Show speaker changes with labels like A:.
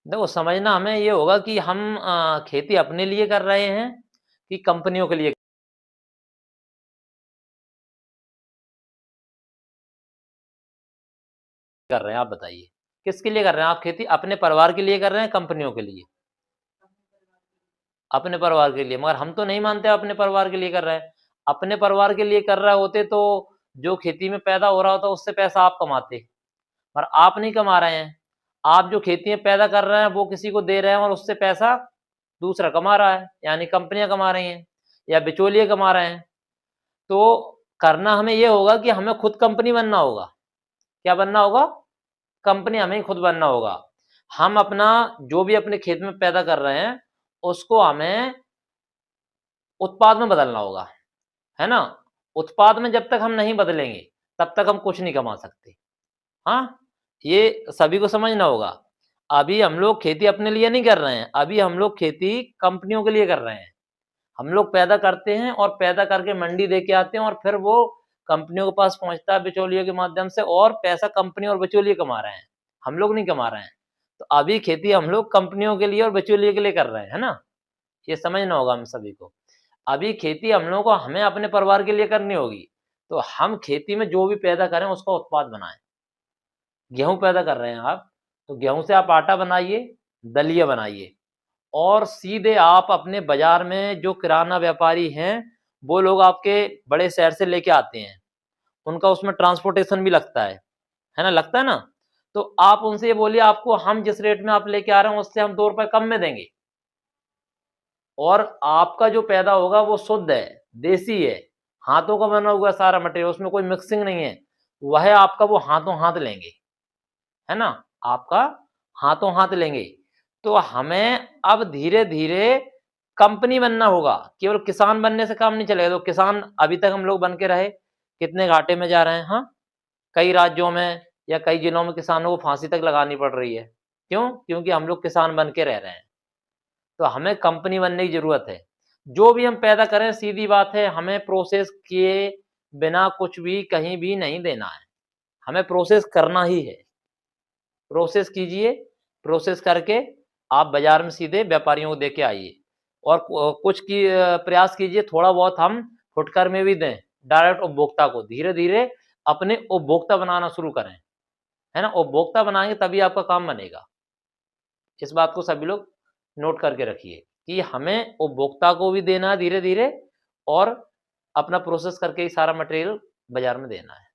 A: देखो समझना हमें ये होगा कि हम खेती अपने लिए कर रहे हैं कि कंपनियों के लिए कर रहे हैं, आप बताइए? किसके लिए कर रहे हैं आप खेती? अपने परिवार के लिए कर रहे हैं, कंपनियों के लिए? अपने परिवार के लिए, मगर हम तो नहीं मानते अपने परिवार के लिए कर रहे हैं। अपने परिवार के लिए कर रहे होते तो जो खेती में पैदा हो रहा होता उससे पैसा आप कमाते, पर आप नहीं कमा रहे हैं। आप जो खेती में पैदा कर रहे हैं वो किसी को दे रहे हैं और उससे पैसा दूसरा कमा रहा है, यानी कंपनियां कमा रही हैं या बिचौलिए कमा रहे हैं। तो करना हमें ये होगा कि हमें खुद कंपनी बनना होगा। क्या बनना होगा? कंपनी हमें ही खुद बनना होगा। हम अपना जो भी अपने खेत में पैदा कर रहे हैं उसको हमें उत्पाद में बदलना होगा, है ना? उत्पाद में जब तक हम नहीं बदलेंगे तब तक हम कुछ नहीं कमा सकते। हाँ, ये सभी को समझना होगा। अभी हम लोग खेती अपने लिए नहीं कर रहे हैं, अभी हम लोग खेती कंपनियों के लिए कर रहे हैं। हम लोग पैदा करते हैं और पैदा करके मंडी दे के आते हैं और फिर वो कंपनियों के पास पहुंचता है बिचौलियों के माध्यम से, और पैसा कंपनी और बिचौलिए कमा रहे हैं, हम लोग नहीं कमा रहे हैं। तो अभी खेती हम लोग कंपनियों के लिए और बिचौलिए के लिए कर रहे हैं, है ना? ये समझना होगा हम सभी को। अभी खेती हम लोगों को हमें अपने परिवार के लिए करनी होगी, तो हम खेती में जो भी पैदा करें उसका उत्पाद बनाएं। गेहूं पैदा कर रहे हैं आप, तो गेहूं से आप आटा बनाइए, दलिया बनाइए, और सीधे आप अपने बाजार में जो किराना व्यापारी हैं वो लोग आपके बड़े शहर से लेके आते हैं, उनका उसमें ट्रांसपोर्टेशन भी लगता है ना? लगता है ना? तो आप उनसे ये बोलिए आपको हम जिस रेट में आप लेके आ रहे हैं उससे हम 2 रुपए कम में देंगे, और आपका जो पैदा होगा वो शुद्ध है, देसी है, हाथों का बना हुआ सारा मटेरियल, उसमें कोई मिक्सिंग नहीं है, वह आपका वो हाथों हाथ लेंगे, है ना? आपका हाथों हाथ लेंगे। तो हमें अब धीरे-धीरे कंपनी बनना होगा, केवल किसान बनने से काम नहीं चलेगा। तो किसान अभी तक हम लोग बन के रहे, कितने घाटे में जा रहे हैं, हाँ? कई राज्यों में या कई जिलों में किसानों को फांसी तक लगानी पड़ रही है। क्यों? क्योंकि हम लोग किसान बन के रह रहे हैं। तो हमें कंपनी बनने की ज़रूरत है। जो भी हम पैदा करें सीधी बात है, हमें प्रोसेस किए बिना कुछ भी कहीं भी नहीं देना है। हमें प्रोसेस करना ही है। प्रोसेस कीजिए, प्रोसेस करके आप बाज़ार में सीधे व्यापारियों को दे के आइए, और कुछ की प्रयास कीजिए थोड़ा बहुत हम फुटकर में भी दें डायरेक्ट उपभोक्ता को। धीरे-धीरे अपने उपभोक्ता बनाना शुरू करें, है ना? उपभोक्ता बनाएँगे तभी आपका काम बनेगा। इस बात को सभी लोग नोट करके रखिए कि हमें उपभोक्ता को भी देना है धीरे-धीरे, और अपना प्रोसेस करके ही सारा मटेरियल बाज़ार में देना है।